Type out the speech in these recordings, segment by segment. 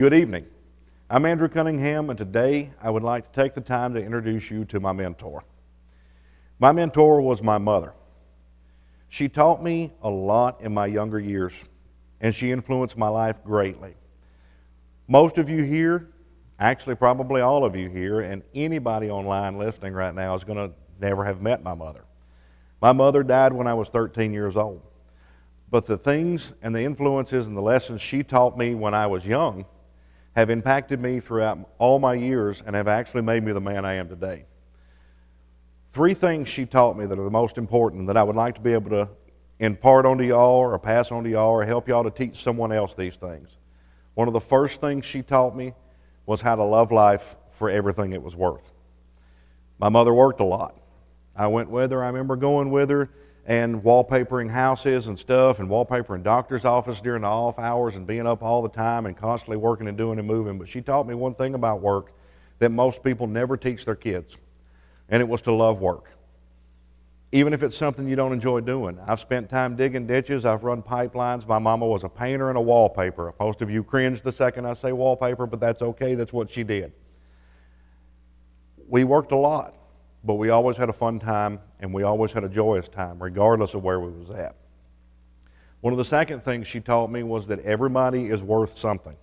Good evening. I'm Andrew Cunningham, and today I would like to take the time to introduce you to my mentor. My mentor was my mother. She taught me a lot in my younger years, and she influenced my life greatly. Most of you here, actually probably all of you here, and anybody online listening right now is going to never have met my mother. My mother died when I was 13 years old. But the things and the influences and the lessons she taught me when I was young have impacted me throughout all my years and have actually made me the man I am today. Three things she taught me that are the most important that I would like to be able to impart onto y'all or pass on to y'all or help y'all to teach someone else these things. One of the first things she taught me was how to love life for everything it was worth. My mother worked a lot. I went with her. I remember going with her and wallpapering houses and stuff and wallpapering doctor's office during the off hours and being up all the time and constantly working and doing and moving. But she taught me one thing about work that most people never teach their kids, and it was to love work. Even if it's something you don't enjoy doing. I've spent time digging ditches. I've run pipelines. My mama was a painter and a wallpaper. Most of you cringe the second I say wallpaper, but that's okay. That's what she did. We worked a lot, but we always had a fun time, and we always had a joyous time, regardless of where we was at. One of the second things she taught me was that everybody is worth something.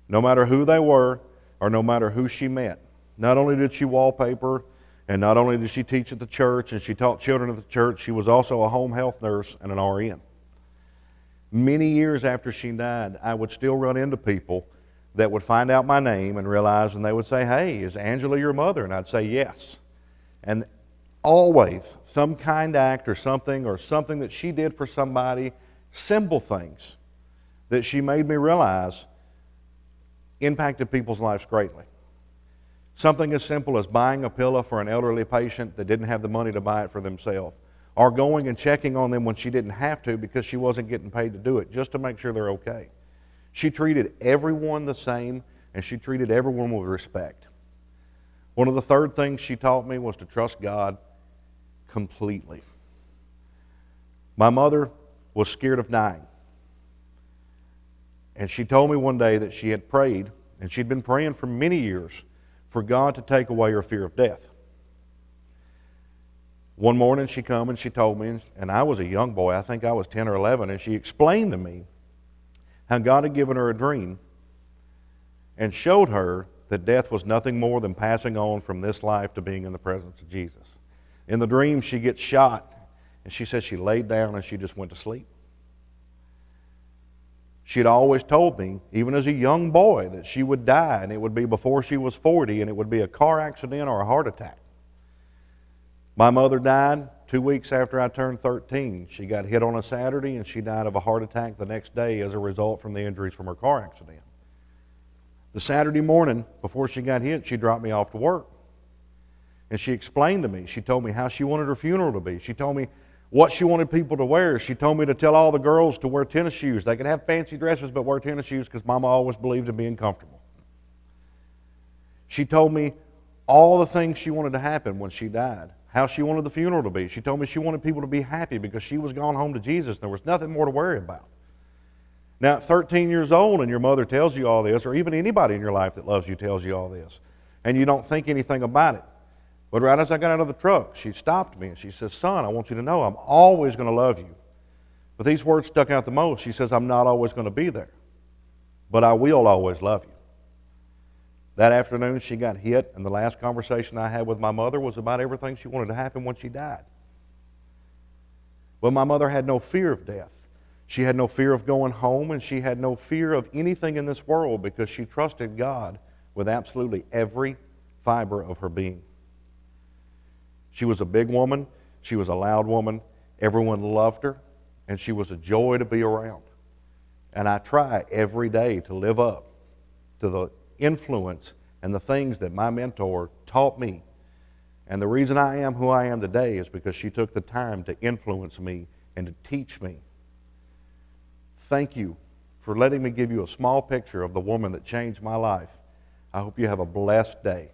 No matter who they were, or no matter who she met. Not only did she wallpaper, and not only did she teach at the church, and she taught children at the church, she was also a home health nurse and an RN. Many years after she died, I would still run into people that would find out my name and realize, and they would say, "Hey, is Angela your mother?" And I'd say, "Yes." And always some kind act or something that she did for somebody, simple things that she made me realize impacted people's lives greatly. Something as simple as buying a pillow for an elderly patient that didn't have the money to buy it for themselves, or going and checking on them when she didn't have to because she wasn't getting paid to do it, just to make sure they're okay. She treated everyone the same, and she treated everyone with respect. One of the third things she taught me was to trust God completely. My mother was scared of dying. And she told me one day that she had prayed, and she'd been praying for many years, for God to take away her fear of death. One morning she come and she told me, and I was a young boy, I think I was 10 or 11, and she explained to me how God had given her a dream and showed her that death was nothing more than passing on from this life to being in the presence of Jesus. In the dream, she gets shot, and she says she laid down and she just went to sleep. She had always told me, even as a young boy, that she would die, and it would be before she was 40, and it would be a car accident or a heart attack. My mother died 2 weeks after I turned 13. She got hit on a Saturday, and she died of a heart attack the next day as a result from the injuries from her car accident. The Saturday morning, before she got hit, she dropped me off to work. And she explained to me, she told me how she wanted her funeral to be. She told me what she wanted people to wear. She told me to tell all the girls to wear tennis shoes. They could have fancy dresses, but wear tennis shoes because Mama always believed in being comfortable. She told me all the things she wanted to happen when she died, how she wanted the funeral to be. She told me she wanted people to be happy because she was gone home to Jesus and there was nothing more to worry about. Now, at 13 years old and your mother tells you all this, or even anybody in your life that loves you tells you all this, and you don't think anything about it. But right as I got out of the truck, she stopped me and she says, "Son, I want you to know I'm always going to love you." But these words stuck out the most. She says, "I'm not always going to be there, but I will always love you." That afternoon she got hit, and the last conversation I had with my mother was about everything she wanted to happen when she died. But my mother had no fear of death. She had no fear of going home, and she had no fear of anything in this world because she trusted God with absolutely every fiber of her being. She was a big woman. She was a loud woman. Everyone loved her, and she was a joy to be around. And I try every day to live up to the influence and the things that my mentor taught me. And the reason I am who I am today is because she took the time to influence me and to teach me. Thank you for letting me give you a small picture of the woman that changed my life. I hope you have a blessed day.